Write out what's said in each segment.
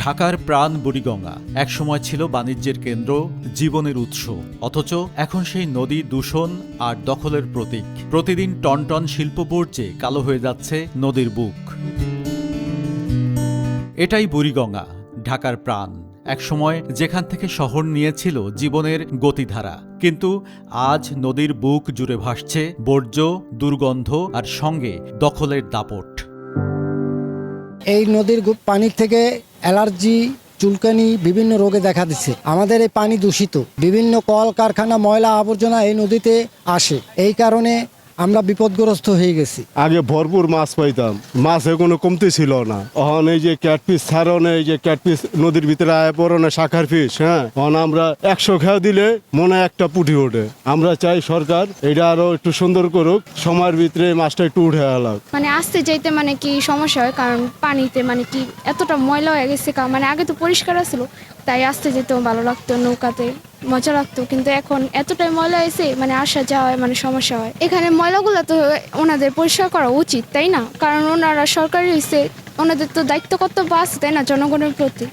ঢাকার প্রাণ বুড়িগঙ্গা একসময় ছিল বাণিজ্যের কেন্দ্র, জীবনের উৎস। অথচ এখন সেই নদী দূষণ আর দখলের প্রতীক। প্রতিদিন টন টন শিল্পবর্জ্যে কালো হয়ে যাচ্ছে নদীর বুক। এটাই বুড়িগঙ্গা, ঢাকার প্রাণ। একসময় যেখান থেকে শহর নিয়েছিল জীবনের গতিধারা, কিন্তু আজ নদীর বুক জুড়ে ভাসছে বর্জ্য, দুর্গন্ধ আর সঙ্গে দখলের দাপট। এই নদীর পানি থেকে অ্যালার্জি, চুলকানি, বিভিন্ন রোগে দেখা দিচ্ছে। আমাদের এই পানি দূষিত, বিভিন্ন কল কারখানা, ময়লা আবর্জনা এই নদীতে আসে। এই কারণে আমরা বিপদগ্রস্ত হয়ে গেছি। আগে ভরপুর মাছ পাইতাম, মাছে কোনো কমতি ছিল না। এখন এই যে ক্যাটফিস ছাড়নে, এই যে ক্যাটফিস নদীর ভিতরে আয় পড়নে শাখার ফিস, হ্যাঁ, এখন আমরা 100 খেয়া দিলে মনে একটা পুঁটি ওঠে। আমরা চাই সরকার এটা আরো একটু সুন্দর করুক, সময়ের ভিতরে মাছটা একটু উঠে আলাক। আসতে যাইতে কি সমস্যা হয়, কারণ পানিতে কি এতটা ময়লা হয়ে গেছে। আগে তো পরিষ্কার ছিল, তাই আসতে যেতেও ভালো লাগতো, নৌকাতে মজা লাগতো। কিন্তু এখন এতটাই ময়লা হয়েছে, আসা যাওয়ায় সমস্যা হয়। এখানে ময়লাগুলো তো ওনাদের পরিষ্কার করা উচিত, তাই না? কারণ ওনারা সরকারি হয়েছে, ওনাদের তো দায়িত্ব কর্তব্য আছে, তাই না, জনগণের প্রতি।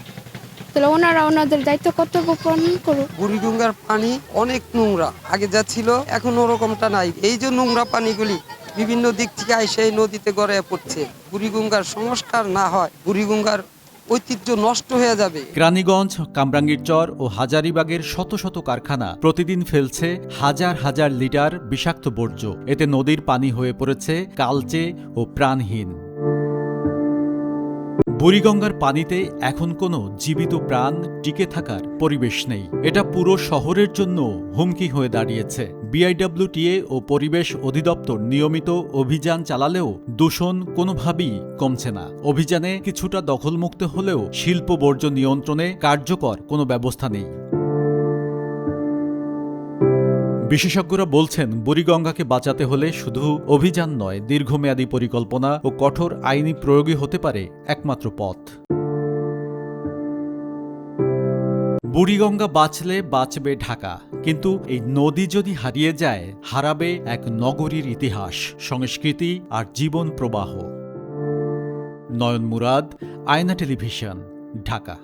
তাহলে ওনারা ওনাদের দায়িত্ব কর্তব্য পালন করুক। বুড়িগঙ্গার পানি অনেক নোংরা, আগে যা ছিল এখন ওরকমটা নাই। এই যে নোংরা পানিগুলি বিভিন্ন দিক থেকে এসে এই নদীতে গড়ায় পড়ছে। বুড়িগঙ্গার সংস্কার না হয় বুড়িগঙ্গার ঐতিহ্য নষ্ট হয়ে যাবে। কেরানীগঞ্জ, কামরাঙ্গীরচর ও হাজারীবাগের শত শত কারখানা প্রতিদিন ফেলছে হাজার হাজার লিটার বিষাক্ত বর্জ্য। এতে নদীর পানি হয়ে পড়েছে কালচে ও প্রাণহীন। বুড়িগঙ্গার পানিতে এখন কোনো জীবিত প্রাণ টিকে থাকার পরিবেশ নেই। এটা পুরো শহরের জন্য হুমকি হয়ে দাঁড়িয়েছে। বিআইডব্লিউটিএ ও পরিবেশ অধিদপ্তর নিয়মিত অভিযান চালালেও দূষণ কোনোভাবেই কমছে না। অভিযানে কিছুটা দখলমুক্ত হলেও শিল্প বর্জ্য নিয়ন্ত্রণে কার্যকর কোনো ব্যবস্থা নেই। বিশেষজ্ঞরা বলছেন, বুড়িগঙ্গাকে বাঁচাতে হলে শুধু অভিযান নয়, দীর্ঘমেয়াদী পরিকল্পনা ও কঠোর আইনি প্রয়োগই হতে পারে একমাত্র পথ। বুড়িগঙ্গা বাঁচলে বাঁচবে ঢাকা, কিন্তু এই নদী যদি হারিয়ে যায়, হারাবে এক নগরীর ইতিহাস, সংস্কৃতি আর জীবন প্রবাহ। নয়ন মুরাদ, আয়না টেলিভিশন, ঢাকা।